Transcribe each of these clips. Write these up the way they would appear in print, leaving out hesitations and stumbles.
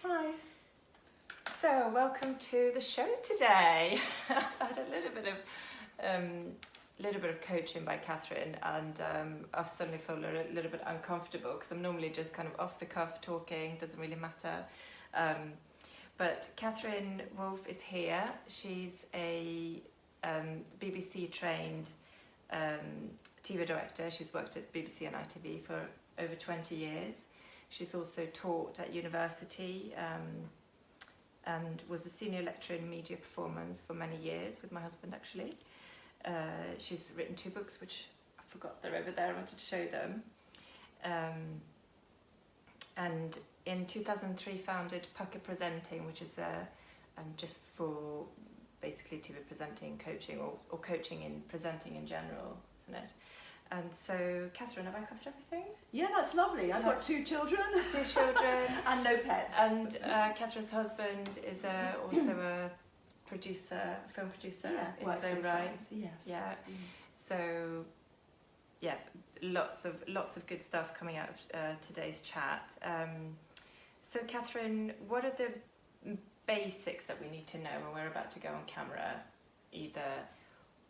Hi. So, welcome to the show today. I've had a little bit of coaching by Kathryn, and I suddenly feel a little bit uncomfortable because I'm normally just kind of off the cuff talking, doesn't really matter. But Kathryn Wolfe is here. She's a BBC trained TV director. She's worked at BBC and ITV for over 20 years. She's also taught at university and was a senior lecturer in media performance for many years with my husband, actually. She's written 2 books, which I forgot they're over there. I wanted to show them. And in 2003 founded Pukka Presenting, which is just for basically TV presenting, coaching, or coaching in presenting in general, isn't it? And so, Kathryn, have I covered everything? Yeah, that's lovely. I've got 2 children. 2 children. And no pets. And Kathryn's husband is also a producer, film producer in his own right. Yes. Yeah. So, yeah, lots of good stuff coming out of today's chat. So, Kathryn, what are the basics that we need to know when we're about to go on camera, either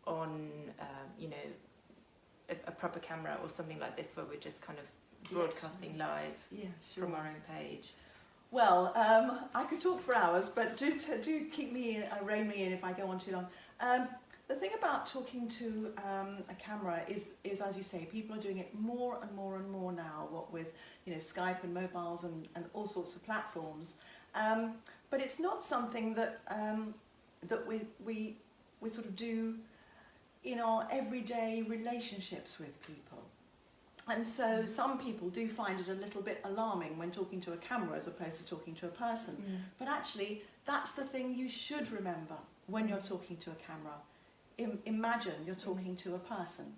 on, a proper camera or something like this where we're just kind of broadcasting live from our own page? Well, I could talk for hours, but do keep me, rein me in if I go on too long. The thing about talking to a camera is, as you say, people are doing it more and more and more now, what with Skype and mobiles and all sorts of platforms. But it's not something that we sort of do in our everyday relationships with people. And so some people do find it a little bit alarming when talking to a camera as opposed to talking to a person. But actually, that's the thing you should remember when you're talking to a camera. Imagine you're talking to a person.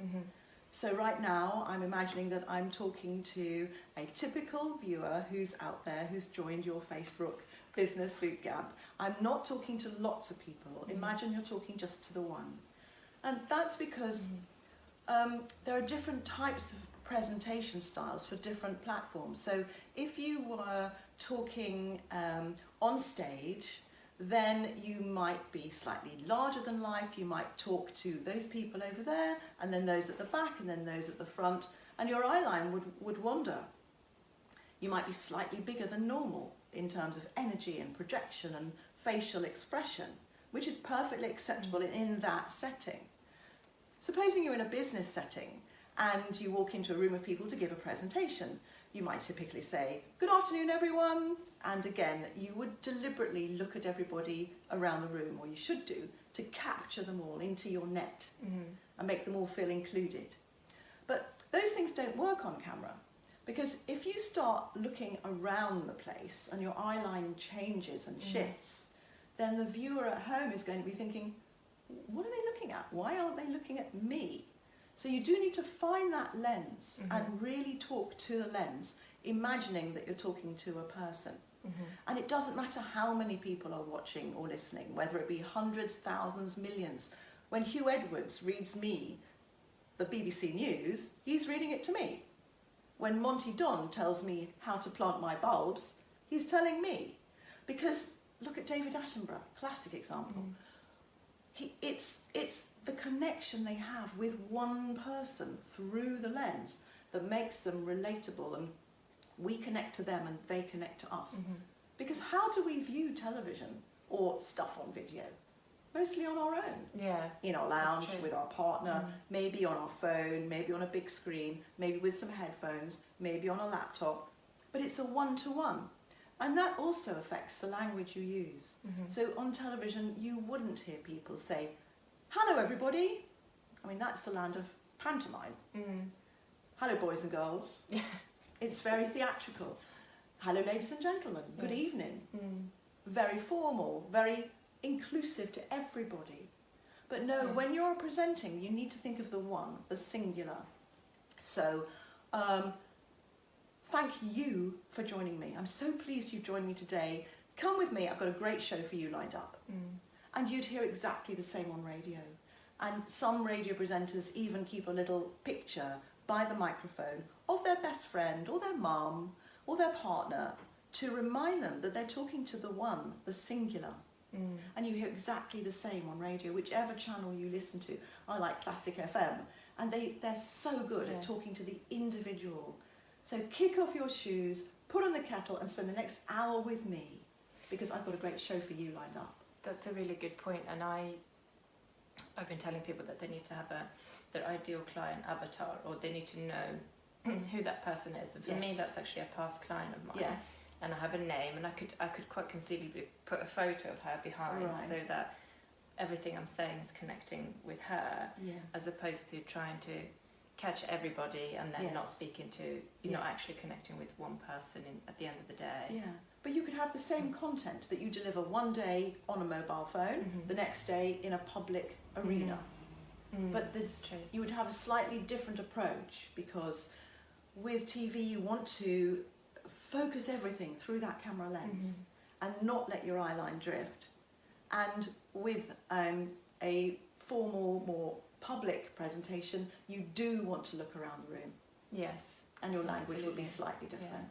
So right now, I'm imagining that I'm talking to a typical viewer who's out there, who's joined your Facebook Business Bootcamp. I'm not talking to lots of people. Imagine you're talking just to the one. And that's because there are different types of presentation styles for different platforms. So if you were talking on stage, then you might be slightly larger than life. You might talk to those people over there, and then those at the back, and then those at the front, and your eye line would wander. You might be slightly bigger than normal in terms of energy and projection and facial expression, which is perfectly acceptable in that setting. Supposing you're in a business setting and you walk into a room of people to give a presentation, you might typically say, "Good afternoon, everyone." And again, you would deliberately look at everybody around the room, or you should do, to capture them all into your net and make them all feel included. But those things don't work on camera, because if you start looking around the place and your eye line changes and shifts, then the viewer at home is going to be thinking, what are they looking at? Why aren't they looking at me? So you do need to find that lens and really talk to the lens, imagining that you're talking to a person. And it doesn't matter how many people are watching or listening, whether it be hundreds, thousands, millions. When Hugh Edwards reads me the BBC News, he's reading it to me. When Monty Don tells me how to plant my bulbs, he's telling me. Because look at David Attenborough, classic example. It's the connection they have with one person through the lens that makes them relatable, and we connect to them and they connect to us. Because how do we view television or stuff on video? Mostly on our own. Yeah. In our lounge with our partner, maybe on our phone, maybe on a big screen, maybe with some headphones, maybe on a laptop. But it's a one-to-one. And that also affects the language you use. So on television, you wouldn't hear people say, "Hello, everybody." I mean, that's the land of pantomime. "Hello, boys and girls." It's very theatrical. "Hello, ladies and gentlemen. Good evening." Very formal, very inclusive to everybody. But no, when you're presenting, you need to think of the one, the singular. So, thank you for joining me. I'm so pleased you joined me today. Come with me, I've got a great show for you lined up. And you'd hear exactly the same on radio. And some radio presenters even keep a little picture by the microphone of their best friend or their mum or their partner to remind them that they're talking to the one, the singular. And you hear exactly the same on radio, whichever channel you listen to. I like Classic FM, and they're so good at talking to the individual. So kick off your shoes, put on the kettle, and spend the next hour with me, because I've got a great show for you lined up. That's a really good point, and I've been telling people that they need to have their ideal client avatar, or they need to know who that person is. And for me, that's actually a past client of mine. Yes. And I have a name, and I could quite conceivably put a photo of her behind, so that everything I'm saying is connecting with her, as opposed to trying to catch everybody and then not speaking to, you're not actually connecting with one person at the end of the day. Yeah, but you could have the same content that you deliver one day on a mobile phone, the next day in a public arena. But you would have a slightly different approach, because with TV you want to focus everything through that camera lens and not let your eye line drift. And with a formal, more public presentation, you do want to look around the room. Yes. And your language will be slightly different.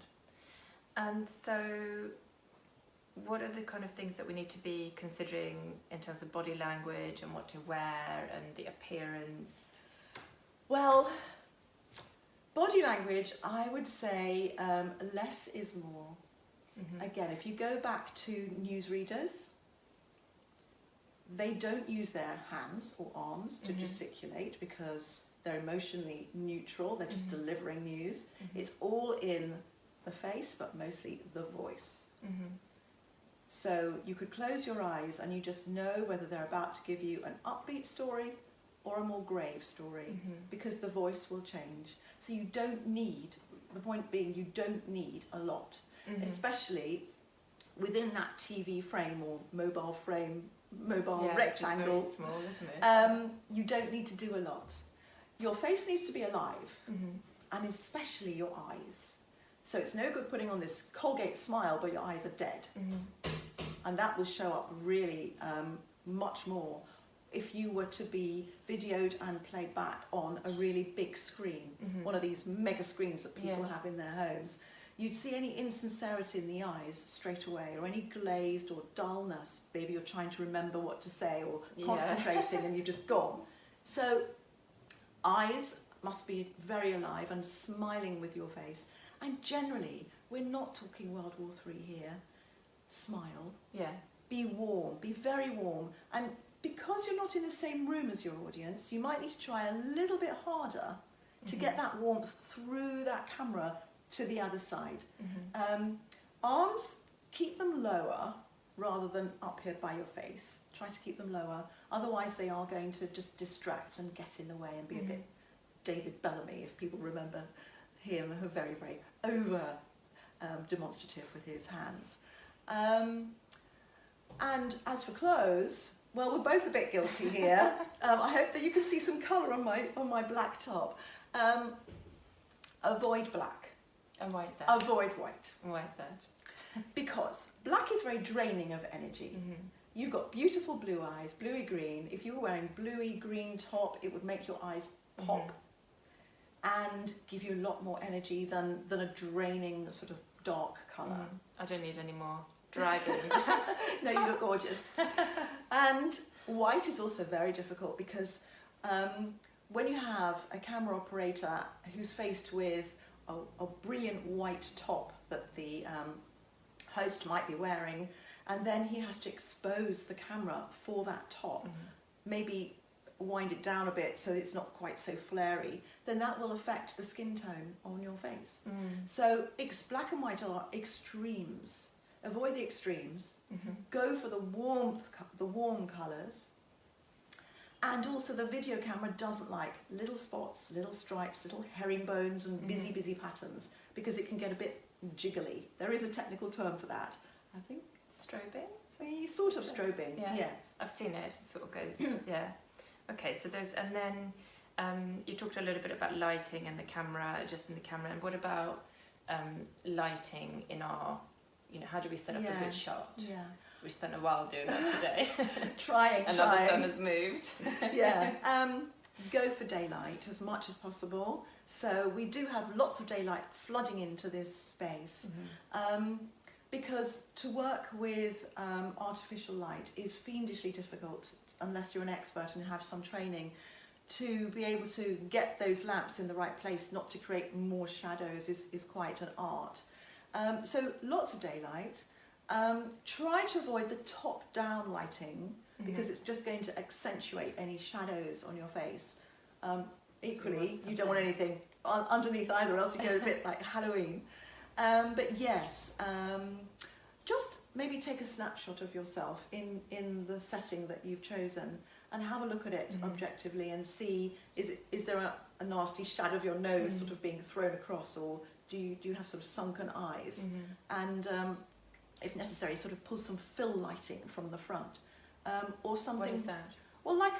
Yeah. And so what are the kind of things that we need to be considering in terms of body language and what to wear and the appearance? Well, body language, I would say less is more. Again, if you go back to newsreaders, they don't use their hands or arms to gesticulate, because they're emotionally neutral, they're just delivering news. It's all in the face, but mostly the voice. So you could close your eyes and you just know whether they're about to give you an upbeat story or a more grave story, because the voice will change. So you don't need, the point being, you don't need a lot, especially within that TV frame or mobile rectangle. It's very small, isn't it? You don't need to do a lot. Your face needs to be alive, and especially your eyes. So it's no good putting on this Colgate smile but your eyes are dead. And that will show up really much more if you were to be videoed and played back on a really big screen, one of these mega screens that people have in their homes. You'd see any insincerity in the eyes straight away, or any glazed or dullness. Maybe you're trying to remember what to say or concentrating and you've just gone. So eyes must be very alive and smiling with your face. And generally, we're not talking World War III here. Smile. Yeah. Be warm. Be very warm. And because you're not in the same room as your audience, you might need to try a little bit harder to get that warmth through that camera to the other side. Arms, keep them lower rather than up here by your face. Try to keep them lower. Otherwise, they are going to just distract and get in the way and be a bit David Bellamy, if people remember him, who very, very over demonstrative with his hands. And as for clothes, well, we're both a bit guilty here. I hope that you can see some colour on my black top. Avoid black. And why is that? Avoid white. Why is that? Because black is very draining of energy. You've got beautiful blue eyes, bluey green. If you were wearing bluey green top, it would make your eyes pop and give you a lot more energy than a draining sort of dark colour. I don't need any more driving. No, you look gorgeous. And white is also very difficult, because when you have a camera operator who's faced with a brilliant white top that the host might be wearing, and then he has to expose the camera for that top, maybe wind it down a bit so it's not quite so flary, then that will affect the skin tone on your face. So black and white are extremes. Avoid the extremes. Go for the warm colours. And also the video camera doesn't like little spots, little stripes, little herringbones and busy patterns, because it can get a bit jiggly. There is a technical term for that, I think. Strobing? Sort of strobing, yes. I've seen it, it sort of goes, Okay, so there's, and then you talked a little bit about lighting and the camera, adjusting the camera, and what about lighting in our, how do we set up a good shot? Yeah. We spent a while doing that today. trying. And now the sun has moved. Go for daylight as much as possible. So we do have lots of daylight flooding into this space. because to work with artificial light is fiendishly difficult unless you're an expert and have some training. To be able to get those lamps in the right place, not to create more shadows, is quite an art. So lots of daylight. Try to avoid the top-down lighting because it's just going to accentuate any shadows on your face. Equally, you don't want anything underneath either, else you get a bit like Halloween. But yes, just maybe take a snapshot of yourself in the setting that you've chosen and have a look at it objectively and see, is there a nasty shadow of your nose sort of being thrown across, or do you have sort of sunken eyes? And if necessary, sort of pull some fill lighting from the front, or something. What is that? Well, like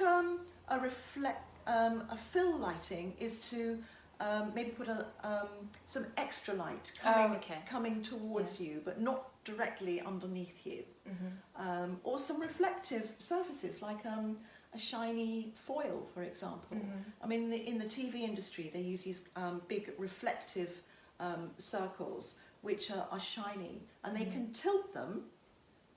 a fill lighting is to maybe put some extra light coming towards you, but not directly underneath you. Or some reflective surfaces, like a shiny foil, for example. I mean, in the TV industry, they use these big reflective circles which are shiny, and they can tilt them,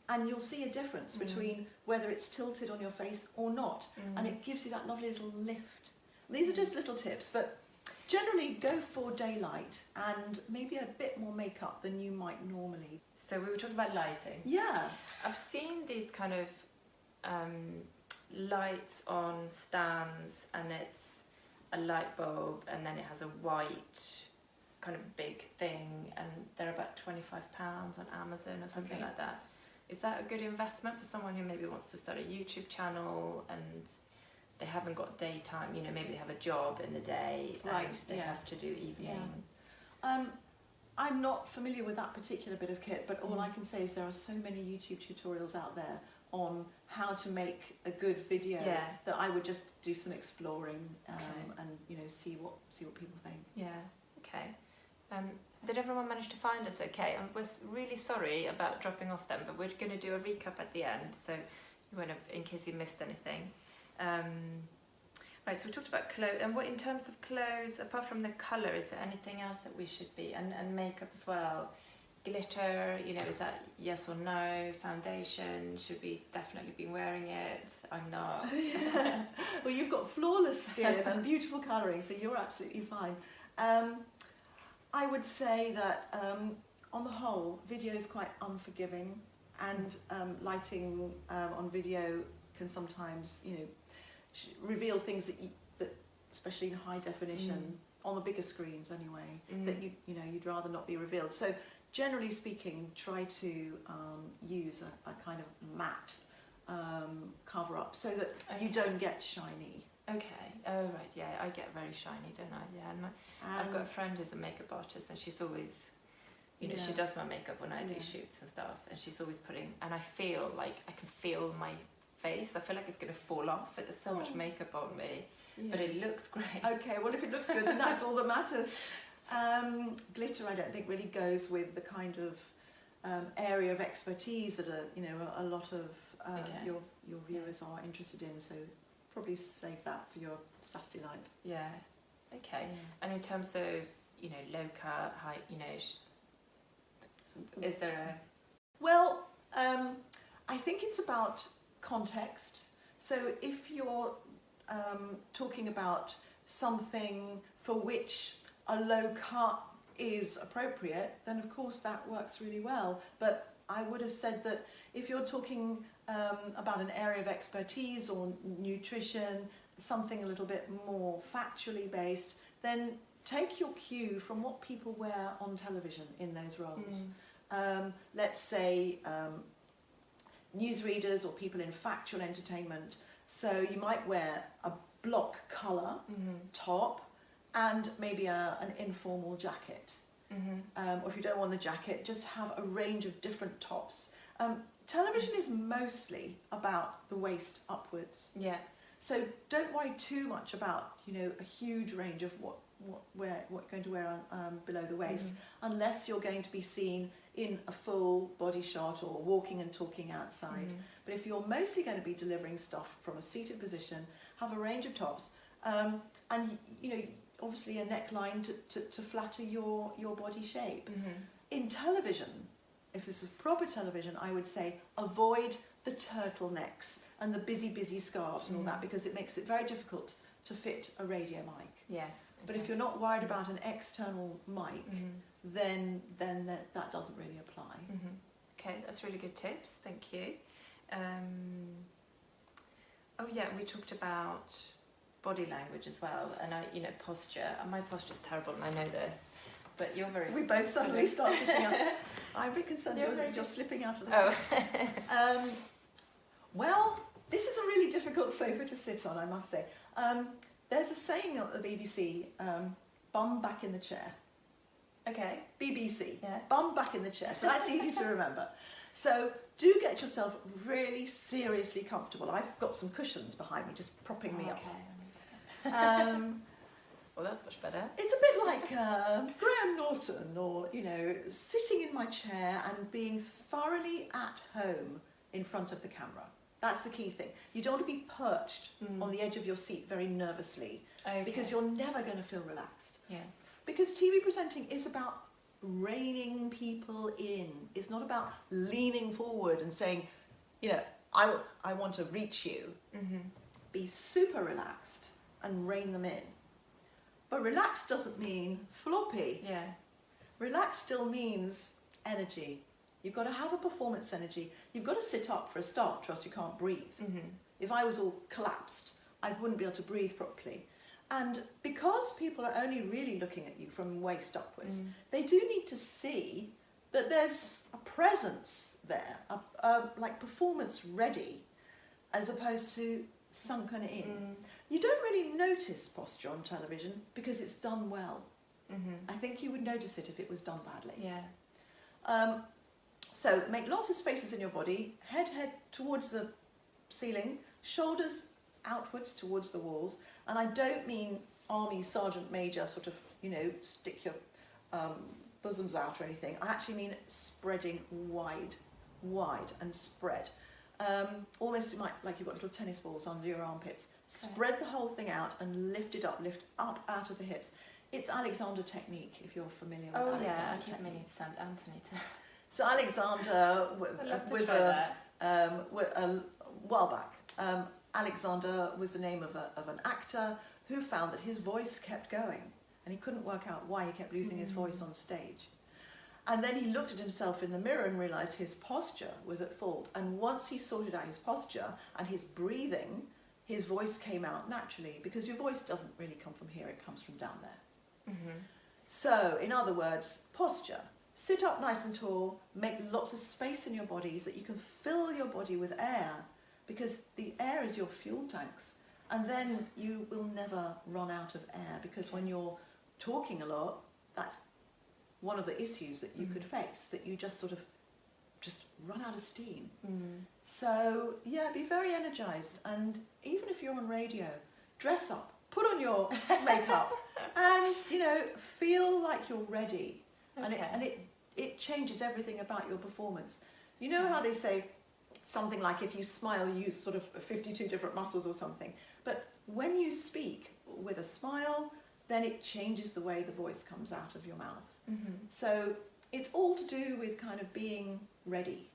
and you'll see a difference between whether it's tilted on your face or not, and it gives you that lovely little lift. These are just little tips, but generally go for daylight and maybe a bit more makeup than you might normally. So we were talking about lighting. Yeah. I've seen these kind of lights on stands, and it's a light bulb and then it has a white kind of big thing, and they're about £25 on Amazon or something like that. Is that a good investment for someone who maybe wants to start a YouTube channel and they haven't got daytime, you know, maybe they have a job in the day and they have to do evening? I'm not familiar with that particular bit of kit, but all I can say is there are so many YouTube tutorials out there on how to make a good video that I would just do some exploring and, you know, see what people think. Yeah. Okay. Did everyone manage to find us okay? We're really sorry about dropping off them, but we're going to do a recap at the end, so you won't have, in case you missed anything. Right, so we talked about clothes, and what in terms of clothes, apart from the colour, is there anything else that we should be, and makeup as well? Glitter, you know, is that yes or no? Foundation, should we definitely be wearing it? I'm not. Well, you've got flawless skin and beautiful colouring, so you're absolutely fine. I would say that on the whole, video is quite unforgiving, and lighting on video can sometimes, you know, reveal things that especially in high definition, on the bigger screens anyway, that you know you'd rather not be revealed. So generally speaking, try to use a kind of matte cover up so that you don't get shiny. Okay. Oh right, yeah, I get very shiny, don't I? Yeah, and I've got a friend who's a makeup artist, and she's always, you know, she does my makeup when I do shoots and stuff, and she's always putting, and I feel like I can feel my face. I feel like it's going to fall off. There's so much makeup on me, but it looks great. Okay, well if it looks good, then that's all that matters. Glitter, I don't think really goes with the kind of area of expertise that you know a lot of your viewers are interested in. So probably save that for your Saturday night. Yeah. Okay. And in terms of, you know, low cut, high, you know, is there a? Well, I think it's about context. So if you're talking about something for which a low cut is appropriate, then of course that works really well. But I would have said that if you're talking about an area of expertise or nutrition, something a little bit more factually based, then take your cue from what people wear on television in those roles. Let's say newsreaders or people in factual entertainment. So you might wear a block colour top and maybe an informal jacket. Or if you don't want the jacket, just have a range of different tops. Television is mostly about the waist upwards. Yeah. So don't worry too much about, you know, a huge range of what you're going to wear below the waist, unless you're going to be seen in a full body shot or walking and talking outside. But if you're mostly going to be delivering stuff from a seated position, have a range of tops, and you know, obviously a neckline to flatter your body shape. In television, if this was proper television, I would say avoid the turtlenecks and the busy scarves and all that, because it makes it very difficult to fit a radio mic. Yes. But if you're not worried about an external mic, then that doesn't really apply. Okay, that's really good tips. Thank you. Oh yeah, we talked about body language as well, and posture. And my posture's terrible, and I know this. But you're very... We both suddenly start sitting up. I'm a bit concerned you're slipping out of the... Oh. Well, this is a really difficult sofa to sit on, I must say. There's a saying at the BBC, bum back in the chair. Okay. BBC, yeah. Bum back in the chair. So that's easy to remember. So do get yourself really seriously comfortable. I've got some cushions behind me just propping me up. Well, that's much better. It's a bit like Graham Norton, or, sitting in my chair and being thoroughly at home in front of the camera. That's the key thing. You don't want to be perched on the edge of your seat very nervously, because you're never going to feel relaxed. Yeah. Because TV presenting is about reining people in. It's not about leaning forward and saying, I want to reach you. Be super relaxed and rein them in. But relaxed doesn't mean floppy. Yeah. Relaxed still means energy. You've got to have a performance energy. You've got to sit up for a start, or else you can't breathe. If I was all collapsed, I wouldn't be able to breathe properly. And because people are only really looking at you from waist upwards, they do need to see that there's a presence there, like performance ready, as opposed to sunken in. You don't really notice posture on television because it's done well. I think you would notice it if it was done badly. Yeah. So make lots of spaces in your body, head towards the ceiling, shoulders outwards towards the walls. And I don't mean army sergeant major sort of, stick your bosoms out or anything. I actually mean spreading wide and spread. Almost like you've got little tennis balls under your armpits. Spread the whole thing out and lift it up, lift up out of the hips. It's Alexander technique, if you're familiar with Alexander technique. I keep meaning to send Anthony to... So Alexander was a while back. Alexander was the name of an actor who found that his voice kept going, and he couldn't work out why he kept losing his voice on stage. And then he looked at himself in the mirror and realised his posture was at fault. And once he sorted out his posture and his breathing, his voice came out naturally, because your voice doesn't really come from here, it comes from down there. So, in other words, posture. Sit up nice and tall, make lots of space in your body so that you can fill your body with air, because the air is your fuel tanks. And then you will never run out of air, because when you're talking a lot, that's one of the issues that you could face, that you just run out of steam. So yeah, be very energized, and even if you're on radio, dress up, put on your makeup, and feel like you're ready. And it changes everything about your performance. You know how they say something like, if you smile, you use sort of 52 different muscles or something. But when you speak with a smile, then it changes the way the voice comes out of your mouth. So it's all to do with kind of being ready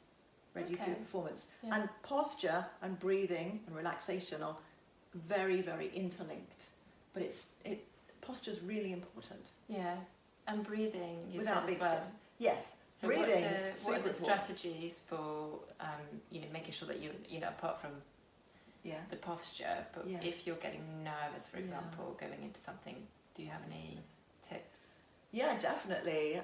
for your performance. Yeah. And posture and breathing and relaxation are very, very interlinked. But posture's really important. Yeah. And breathing, you without said as well. Yes. So breathing. What are the strategies for making sure that you apart from the posture, but if you're getting nervous, for example, going into something, do you have any tips? Yeah, definitely.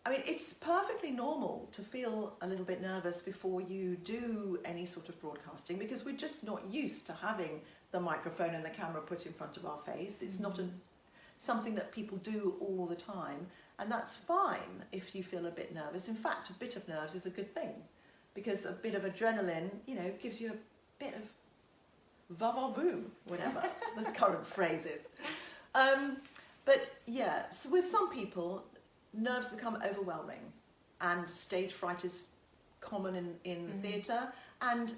It's perfectly normal to feel a little bit nervous before you do any sort of broadcasting, because we're just not used to having the microphone and the camera put in front of our face. It's not something that people do all the time, and that's fine if you feel a bit nervous. In fact, a bit of nerves is a good thing, because a bit of adrenaline, gives you a bit of va-va-voom, whatever the current phrase is. But yeah, so with some people, nerves become overwhelming, and stage fright is common in theatre, and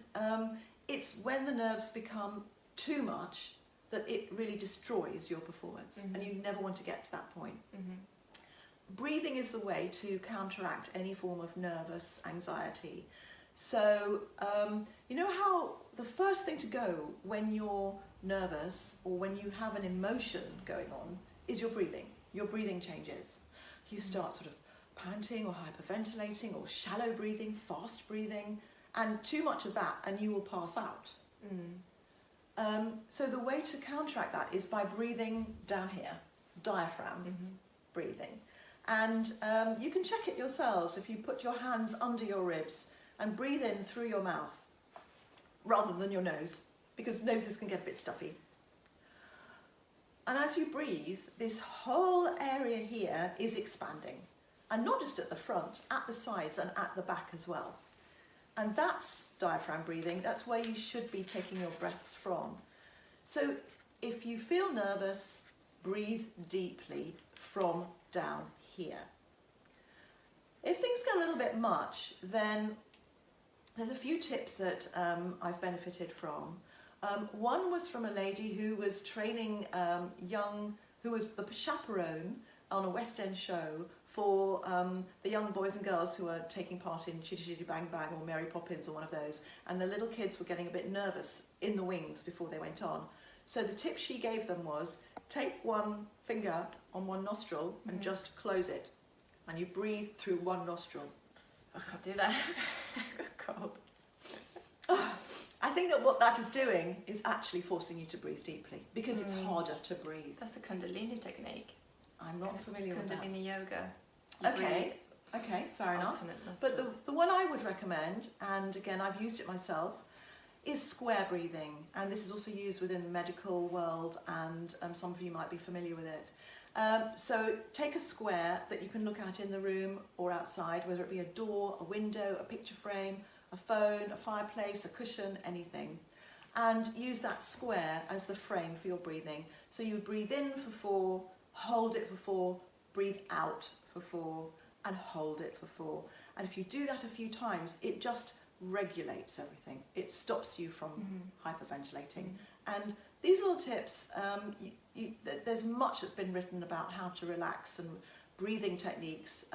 it's when the nerves become too much that it really destroys your performance, and you never want to get to that point. breathing is the way to counteract any form of nervous anxiety. So, you know how the first thing to go when you're nervous or when you have an emotion going on is your breathing. Your breathing changes. You start sort of panting or hyperventilating or shallow breathing, fast breathing, and too much of that and you will pass out. So the way to counteract that is by breathing down here, diaphragm breathing. And you can check it yourselves if you put your hands under your ribs and breathe in through your mouth rather than your nose, because noses can get a bit stuffy. And as you breathe, this whole area here is expanding. And not just at the front, at the sides and at the back as well. And that's diaphragm breathing. That's where you should be taking your breaths from. So if you feel nervous, breathe deeply from down here. If things get a little bit much, then there's a few tips that I've benefited from. One was from a lady who was training who was the chaperone on a West End show for the young boys and girls who were taking part in Chitty Chitty Bang Bang or Mary Poppins or one of those, and the little kids were getting a bit nervous in the wings before they went on. So the tip she gave them was, take one finger on one nostril and just close it, and you breathe through one nostril. I can't do that. Cold. I think that what that is doing is actually forcing you to breathe deeply, because it's harder to breathe. That's a Kundalini technique. I'm not familiar with that. Kundalini yoga. Okay, fair enough. But the one I would recommend, and again I've used it myself, is square breathing. And this is also used within the medical world, and some of you might be familiar with it. So take a square that you can look at in the room or outside, whether it be a door, a window, a picture frame, a phone, a fireplace, a cushion, anything. And use that square as the frame for your breathing. So you breathe in for 4, hold it for 4, breathe out for 4, and hold it for 4. And if you do that a few times, it just regulates everything. It stops you from hyperventilating. And these little tips, there's much that's been written about how to relax and breathing techniques.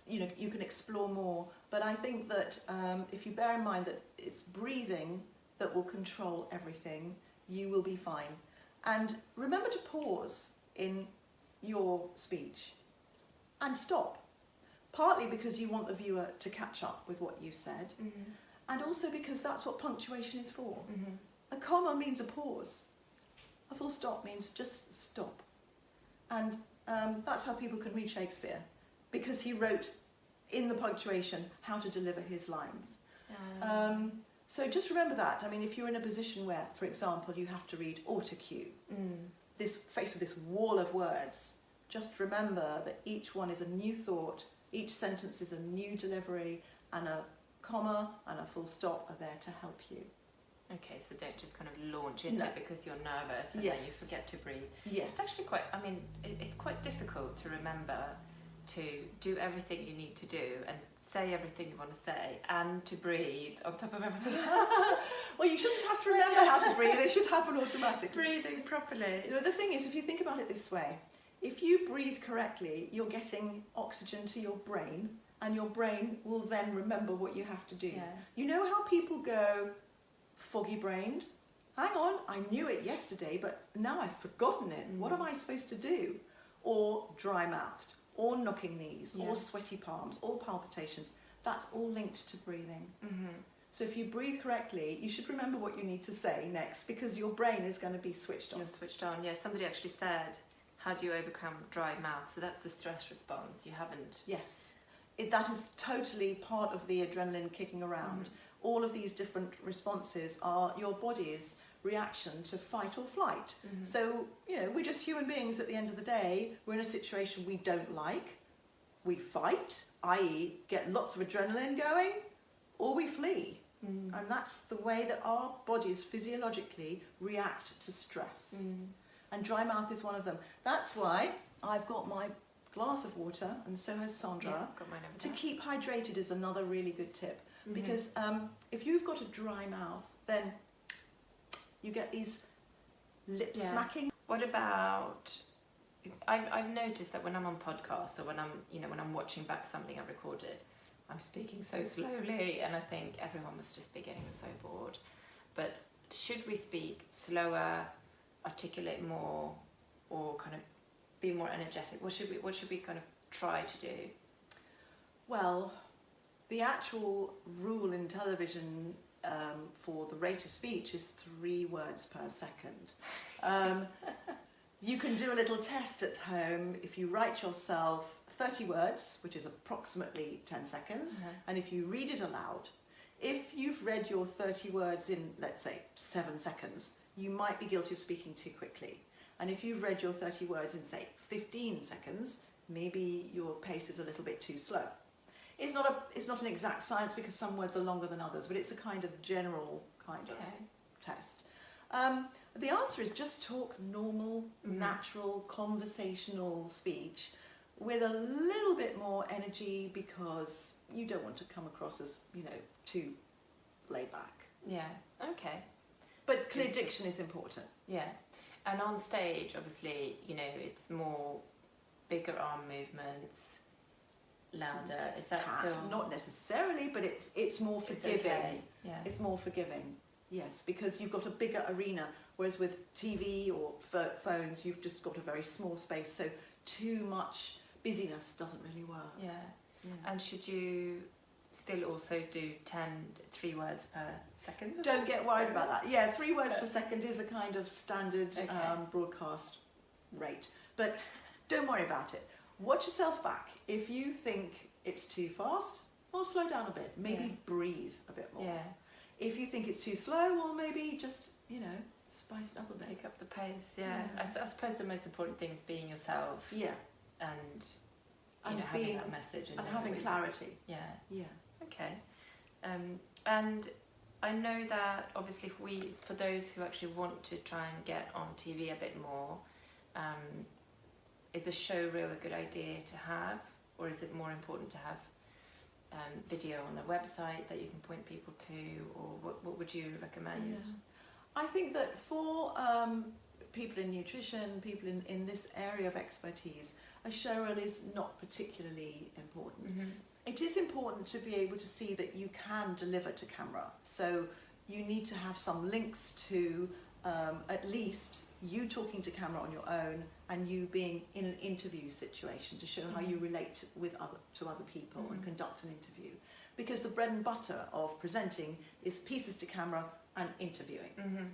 You know, you can explore more, but I think that if you bear in mind that it's breathing that will control everything, you will be fine. And remember to pause in your speech and stop, partly because you want the viewer to catch up with what you said, and also because that's what punctuation is for. A comma means a pause. A full stop means just stop. And that's how people can read Shakespeare, because he wrote in the punctuation how to deliver his lines. So just remember that. I mean, if you're in a position where, for example, you have to read autocue, faced with this wall of words, just remember that each one is a new thought, each sentence is a new delivery, and a comma and a full stop are there to help you. Okay, so don't just kind of launch into it because you're nervous and then you forget to breathe. Yes. It's actually quite, I mean, it's quite difficult to remember to do everything you need to do and say everything you want to say and to breathe on top of everything else. Well, you shouldn't have to remember how to breathe. It should happen automatically. Breathing properly. The thing is, if you think about it this way, if you breathe correctly, you're getting oxygen to your brain, and your brain will then remember what you have to do. Yeah. You know how people go foggy-brained? Hang on, I knew it yesterday, but now I've forgotten it. What am I supposed to do? Or dry-mouthed, or knocking knees, or sweaty palms, or palpitations. That's all linked to breathing. So if you breathe correctly, you should remember what you need to say next, because your brain is going to be switched on. You're switched on. Yeah, somebody actually said, how do you overcome dry mouth? So that's the stress response. You haven't. Yes. That is totally part of the adrenaline kicking around. All of these different responses are your body's reaction to fight or flight. So, you know, we're just human beings at the end of the day. We're in a situation we don't like. We fight, i.e. get lots of adrenaline going, or we flee. And that's the way that our bodies physiologically react to stress. And dry mouth is one of them. That's why I've got my glass of water, and so has Sandra. Yeah, got mine over to there. keep hydrated is another really good tip. Because if you've got a dry mouth, then you get these lip smacking. What about I've noticed that when I'm on podcasts or when I'm watching back something I've recorded, I'm speaking so slowly, and I think everyone must just be getting so bored. But should we speak slower, articulate more, or kind of be more energetic? What should we kind of try to do? Well, the actual rule in television for the rate of speech is 3 words per second. You can do a little test at home. If you write yourself 30 words, which is approximately 10 seconds, and if you read it aloud, if you've read your 30 words in, let's say, 7 seconds, you might be guilty of speaking too quickly. And if you've read your 30 words in, say, 15 seconds, maybe your pace is a little bit too slow. It's not an exact science because some words are longer than others, but it's a kind of general kind of test. The answer is just talk normal, natural, conversational speech with a little bit more energy, because you don't want to come across as, too laid back. Yeah, okay. But clear diction is important. Yeah. And on stage, obviously, it's more bigger arm movements, louder. Is that still... Not necessarily, but it's more forgiving. It's okay. Yeah. It's more forgiving, yes, because you've got a bigger arena, whereas with TV or phones, you've just got a very small space, so too much busyness doesn't really work. Yeah. And should you still also do 3 words per second? Don't get worried about that. Yeah, 3 words per second is a kind of standard broadcast rate. But don't worry about it. Watch yourself back. If you think it's too fast, well, slow down a bit. Maybe breathe a bit more. Yeah. If you think it's too slow, well, maybe just, spice it up a bit. Pick up the pace, yeah. I suppose the most important thing is being yourself. Yeah. And having that message. And having clarity. Yeah. Yeah. Okay. And I know that obviously for those who actually want to try and get on TV a bit more, is a show reel a good idea to have, or is it more important to have video on the website that you can point people to, or what would you recommend? Yeah. I think that for people in nutrition, people in this area of expertise, a show reel is not particularly important. It is important to be able to see that you can deliver to camera. So you need to have some links to at least you talking to camera on your own and you being in an interview situation to show how you relate to other people and conduct an interview. Because the bread and butter of presenting is pieces to camera and interviewing.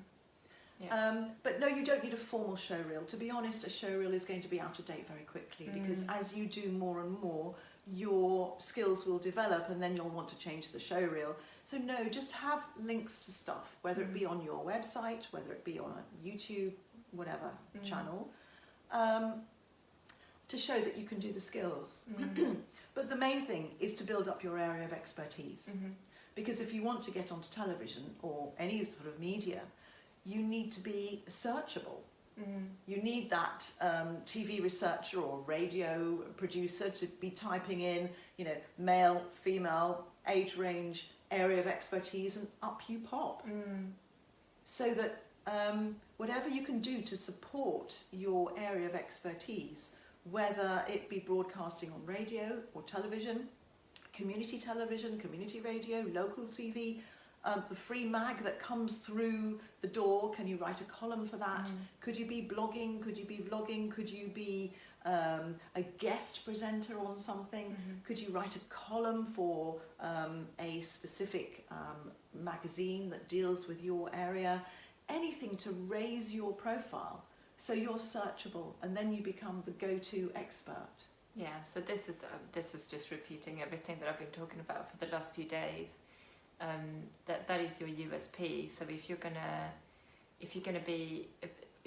Yeah. But no, you don't need a formal show reel. To be honest, a show reel is going to be out of date very quickly, because as you do more and more, your skills will develop and then you'll want to change the show reel. So no, just have links to stuff, whether it be on your website, whether it be on a YouTube, whatever channel, to show that you can do the skills. But the main thing is to build up your area of expertise. Because if you want to get onto television or any sort of media, you need to be searchable. You need that TV researcher or radio producer to be typing in, male, female, age range, area of expertise, and up you pop. So that whatever you can do to support your area of expertise, whether it be broadcasting on radio or television, community radio, local TV, the free mag that comes through the door, can you write a column for that? Could you be blogging? Could you be vlogging? Could you be a guest presenter on something? Could you write a column for a specific magazine that deals with your area? Anything to raise your profile so you're searchable, and then you become the go-to expert. Yeah, so this is just repeating everything that I've been talking about for the last few days. That is your USP. So if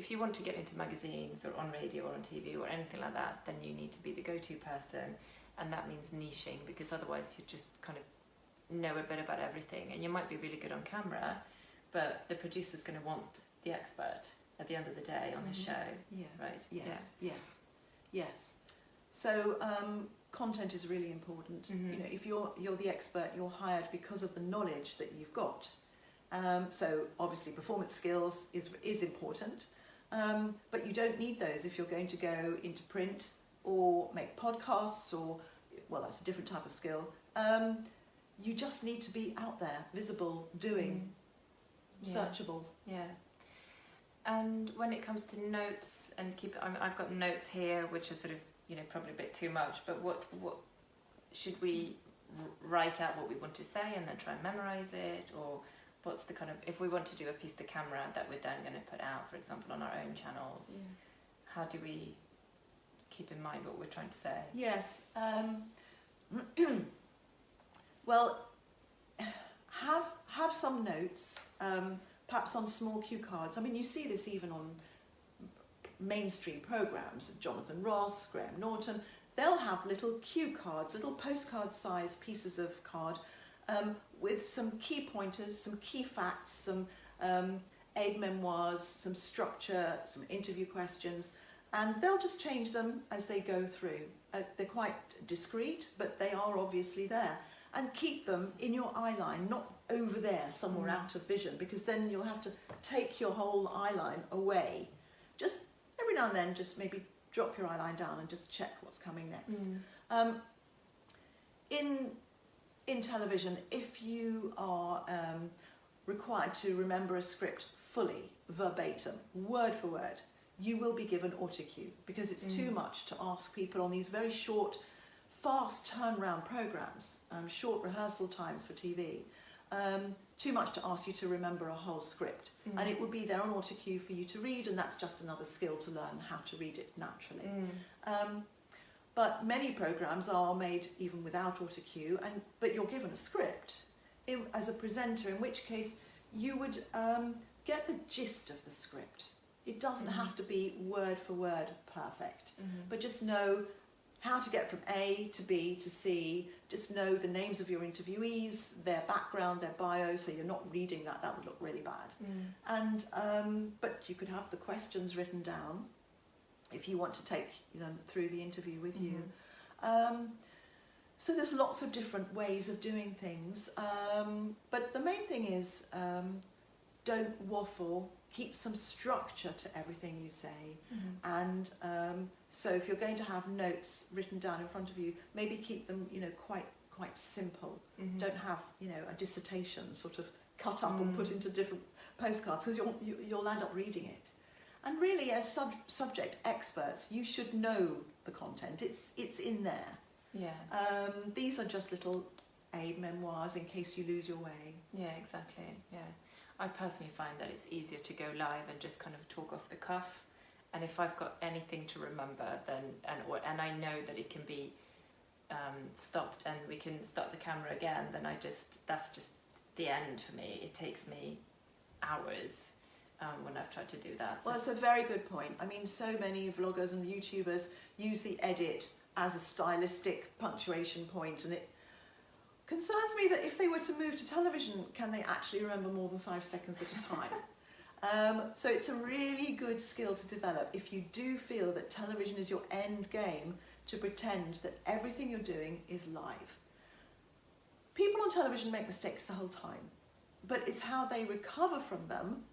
you want to get into magazines or on radio or on TV or anything like that, then you need to be the go-to person, and that means niching, because otherwise you just kind of know a bit about everything, and you might be really good on camera, but the producer's going to want the expert at the end of the day on his show. Yeah. Right. Yes. So content is really important. If you're the expert, you're hired because of the knowledge that you've got. So obviously performance skills is important, But you don't need those if you're going to go into print or make podcasts or, well, that's a different type of skill. You just need to be out there, visible, doing, searchable. Yeah. And when it comes to notes and I've got notes here, which are sort of, probably a bit too much, but what should we write out what we want to say and then try and memorize it? Or what's the kind of, if we want to do a piece to camera that we're then going to put out, for example, on our own channels, how do we keep in mind what we're trying to say? Yes. Well, have some notes, perhaps on small cue cards. I mean, you see this even on mainstream programs, Jonathan Ross, Graham Norton. They'll have little cue cards, little postcard-sized pieces of card with some key pointers, some key facts, some aid memoirs, some structure, some interview questions, and they'll just change them as they go through. They're quite discreet, but they are obviously there. And keep them in your eye line, not over there, somewhere out of vision, because then you'll have to take your whole eye line away. Just every now and then, just maybe drop your eye line down and just check what's coming next. In television, if you are required to remember a script fully, verbatim, word for word, you will be given autocue, because it's too much to ask people on these very short, fast turnaround programs, short rehearsal times for TV, too much to ask you to remember a whole script. And it would be there on autocue for you to read, and that's just another skill to learn how to read it naturally. But many programs are made even without autocue, but you're given a script as a presenter, in which case you would get the gist of the script. It doesn't have to be word for word perfect, but just know how to get from A to B to C. Just know the names of your interviewees, their background, their bio, so you're not reading that would look really bad. And but you could have the questions written down if you want to take them through the interview with you. So there's lots of different ways of doing things, but the main thing is don't waffle. Keep some structure to everything you say, and so if you're going to have notes written down in front of you, maybe keep them, quite simple. Don't have, a dissertation sort of cut up and put into different postcards, because you'll end up reading it. And really, as subject experts, you should know the content. It's in there. Yeah. These are just little aid memoirs in case you lose your way. Yeah, exactly. Yeah. I personally find that it's easier to go live and just kind of talk off the cuff, and if I've got anything to remember, then and I know that it can be stopped and we can start the camera again, then that's just the end for me. It takes me hours when I've tried to do that. Well, it's a very good point. I mean, so many vloggers and YouTubers use the edit as a stylistic punctuation point, and it concerns me that if they were to move to television, can they actually remember more than 5 seconds at a time? So it's a really good skill to develop if you do feel that television is your end game, to pretend that everything you're doing is live. People on television make mistakes the whole time, but it's how they recover from them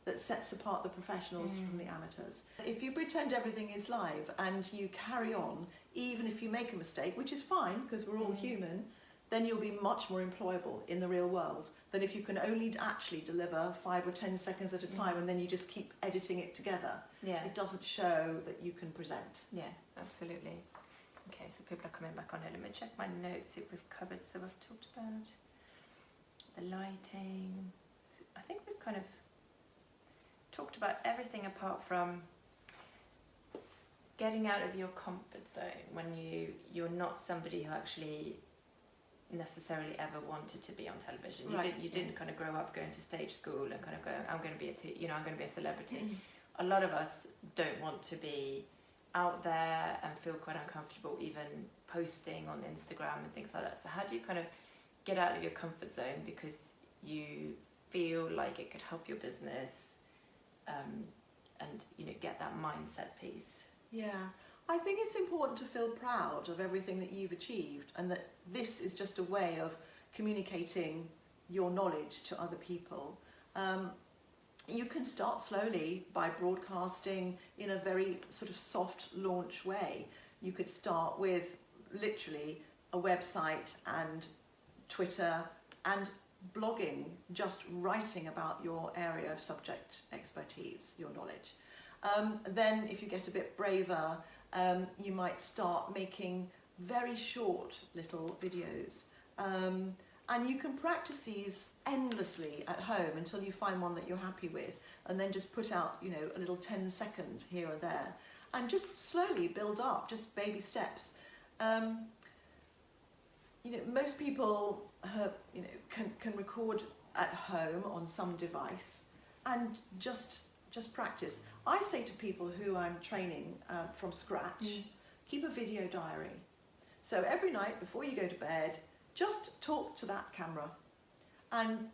that sets apart the professionals from the amateurs. If you pretend everything is live and you carry on, even if you make a mistake, which is fine because we're all human, then you'll be much more employable in the real world than if you can only actually deliver 5 or 10 seconds at a time and then you just keep editing it together. Yeah. It doesn't show that you can present. Yeah, absolutely. Okay, so people are coming back on it. Let me check my notes, see if we've covered. So we've talked about the lighting. I think we've kind of talked about everything apart from getting out of your comfort zone when you're not somebody who actually necessarily ever wanted to be on television. You didn't kind of grow up going to stage school and kind of going, I'm going to be I'm going to be a celebrity. A lot of us don't want to be out there and feel quite uncomfortable even posting on Instagram and things like that. So how do you kind of get out of your comfort zone because you feel like it could help your business and get that mindset piece? Yeah, I think it's important to feel proud of everything that you've achieved, and that this is just a way of communicating your knowledge to other people. you can start slowly by broadcasting in a very sort of soft launch way. You could start with literally a website and Twitter and blogging, just writing about your area of subject expertise, your knowledge. Then if you get a bit braver, you might start making very short little videos. And you can practice these endlessly at home until you find one that you're happy with, and then just put out, you know, a little 10-second here or there, and just slowly build up, just baby steps. You know, most people you know, can record at home on some device and just practice. I say to people who I'm training from scratch, keep a video diary. So every night before you go to bed, just talk to that camera and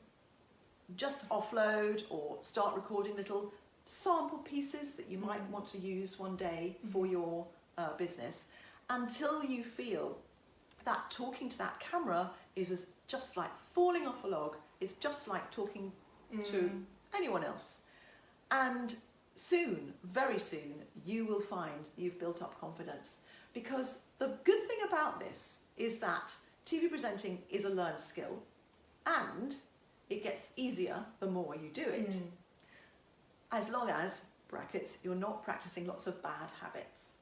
just offload or start recording little sample pieces that you might want to use one day for your business, until you feel that talking to that camera is just like falling off a log. It's just like talking to anyone else. And soon, very soon, you will find you've built up confidence. Because the good thing about this is that TV presenting is a learned skill, and it gets easier the more you do it. As long as, brackets, you're not practicing lots of bad habits.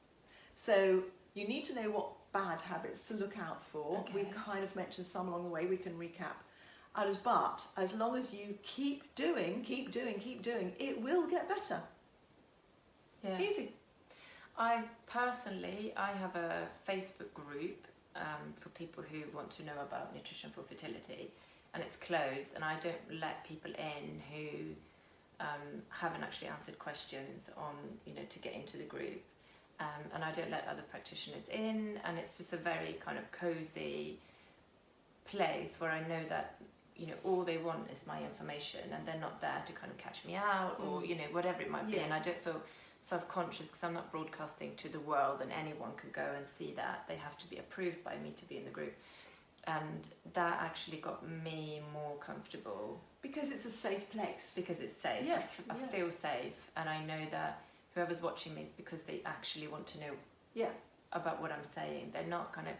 So you need to know what bad habits to look out for. Okay. We've kind of mentioned some along the way, we can recap. But as long as you keep doing, it will get better. Yeah. Easy. I have a Facebook group for people who want to know about nutrition for fertility, and it's closed, and I don't let people in who haven't actually answered questions on, you know, to get into the group, and I don't let other practitioners in, and it's just a very kind of cozy place where I know that, you know, all they want is my information, and they're not there to kind of catch me out or, you know, whatever it might be, and I don't feel self-conscious because I'm not broadcasting to the world and anyone could go and see that. They have to be approved by me to be in the group, and that actually got me more comfortable. Because it's a safe place. Because it's safe. Yeah, I feel safe, and I know that whoever's watching me is because they actually want to know about what I'm saying. They're not kind of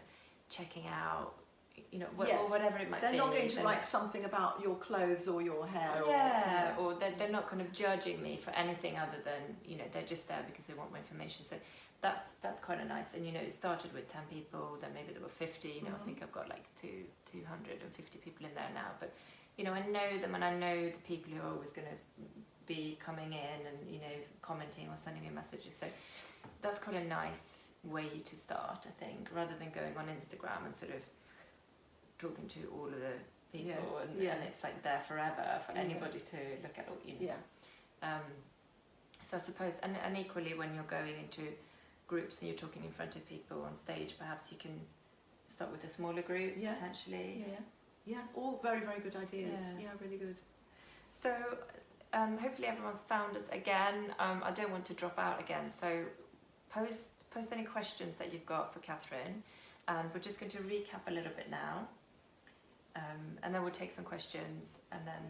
checking out, you know, or whatever it might be. They're not going to write something about your clothes or your hair. Or they're not kind of judging me for anything other than, you know, they're just there because they want my information. So that's kind of nice. And, you know, it started with 10 people, then maybe there were 50. You know, I think I've got like 250 people in there now. But, you know, I know them, and I know the people who are always going to be coming in and, you know, commenting or sending me messages. So that's quite a nice way to start, I think, rather than going on Instagram and sort of talking to all of the people and it's like there forever for anybody to look at, you know. So I suppose, and equally when you're going into groups and you're talking in front of people on stage, perhaps you can start with a smaller group potentially. All very, very good ideas. Really good. So hopefully everyone's found us again. I don't want to drop out again, so post any questions that you've got for Kathryn, and we're just going to recap a little bit now. And then we'll take some questions, and then...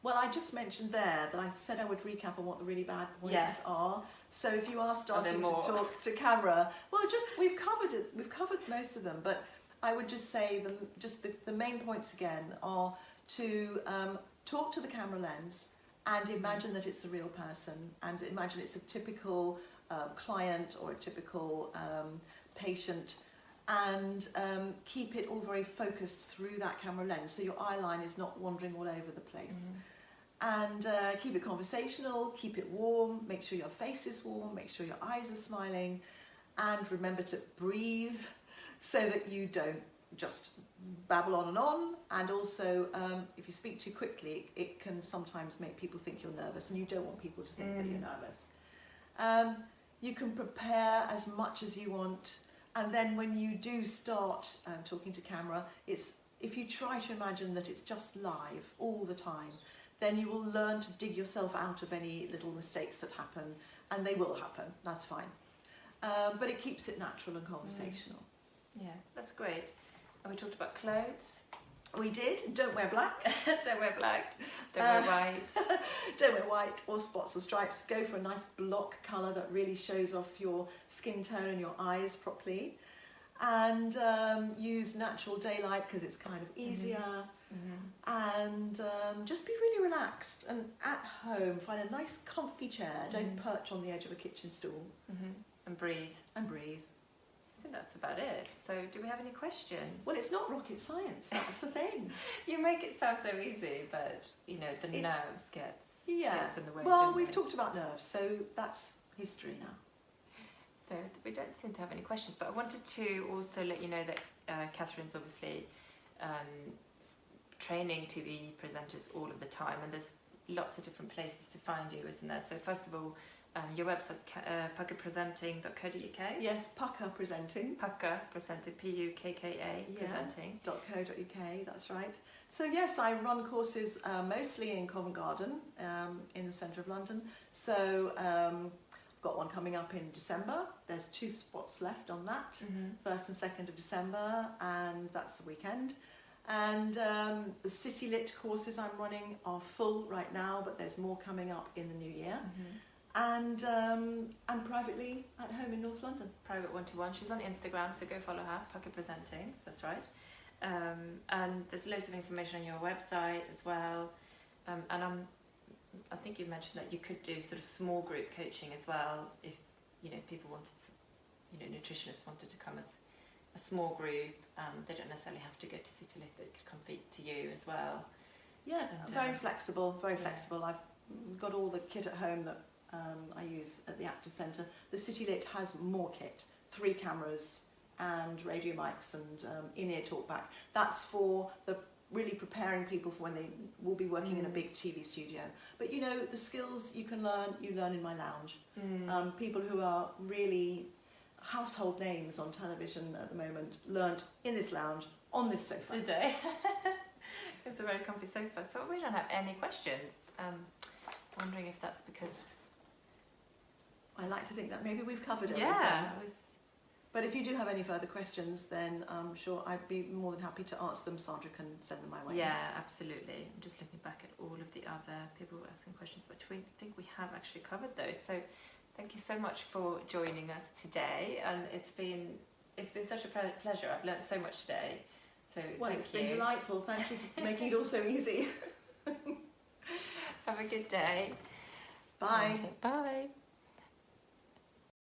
Well, I just mentioned there that I said I would recap on what the really bad points are. So if you are starting to talk to camera, well, we've covered most of them, but I would just say the main points again are to talk to the camera lens and imagine that it's a real person, and imagine it's a typical client or a typical patient, and keep it all very focused through that camera lens, so your eye line is not wandering all over the place. And keep it conversational, keep it warm, make sure your face is warm, make sure your eyes are smiling, and remember to breathe so that you don't just babble on. And also, if you speak too quickly, it can sometimes make people think you're nervous, and you don't want people to think that you're nervous. You can prepare as much as you want. And then when you do start talking to camera, if you try to imagine that it's just live all the time, then you will learn to dig yourself out of any little mistakes that happen, and they will happen, that's fine. But it keeps it natural and conversational. Yeah, that's great. And we talked about clothes. We did. Don't wear black. Don't wear black. Don't wear white. Don't wear white or spots or stripes. Go for a nice block colour that really shows off your skin tone and your eyes properly. And use natural daylight because it's kind of easier. And just be really relaxed and at home. Find a nice comfy chair. Don't perch on the edge of a kitchen stool. And breathe. And breathe. I think that's about it. So do we have any questions? Well, it's not rocket science, that's the thing. You make it sound so easy, but you know, the nerves gets in the way. Well, we've talked about nerves, so that's history now. So we don't seem to have any questions, but I wanted to also let you know that Kathryn's obviously training TV presenters all of the time, and there's lots of different places to find you, isn't there? So first of all, your website's pukkapresenting.co.uk. Yes, Pukka Presenting. Pukka Presenting, P-U-K-K-A, presenting. .co.uk, that's right. So yes, I run courses mostly in Covent Garden, in the centre of London. So I've got one coming up in December. There's 2 spots left on that, 1st and 2nd of December, and that's the weekend. And the City Lit courses I'm running are full right now, but there's more coming up in the new year. And privately at home in North London. Private one-to-one. She's on Instagram, so go follow her, Pukka Presenting, that's right. And there's loads of information on your website as well. And I think you mentioned that you could do sort of small group coaching as well if, you know, people wanted, nutritionists wanted to come as a small group. They don't necessarily have to go to City Lit, they could come to you as well. Yeah, and, very flexible, very flexible. I've got all the kit at home that I use at the Actors Centre. The City Lit has more kit, 3 cameras and radio mics and in-ear talkback. That's for the really preparing people for when they will be working in a big TV studio. But you know, the skills you learn in my lounge. People who are really household names on television at the moment learnt in this lounge, on this sofa. Today. It's a very comfy sofa. So we don't have any questions. Wondering if that's because... I like to think that maybe we've covered everything. Yeah. But if you do have any further questions, then I'm sure I'd be more than happy to answer them. Sandra can send them my way. Yeah, absolutely. I'm just looking back at all of the other people who were asking questions, but I think we have actually covered those. So thank you so much for joining us today, and it's been such a pleasure. I've learnt so much today. So it's been delightful. Thank you for making it all so easy. Have a good day. Bye. Bye.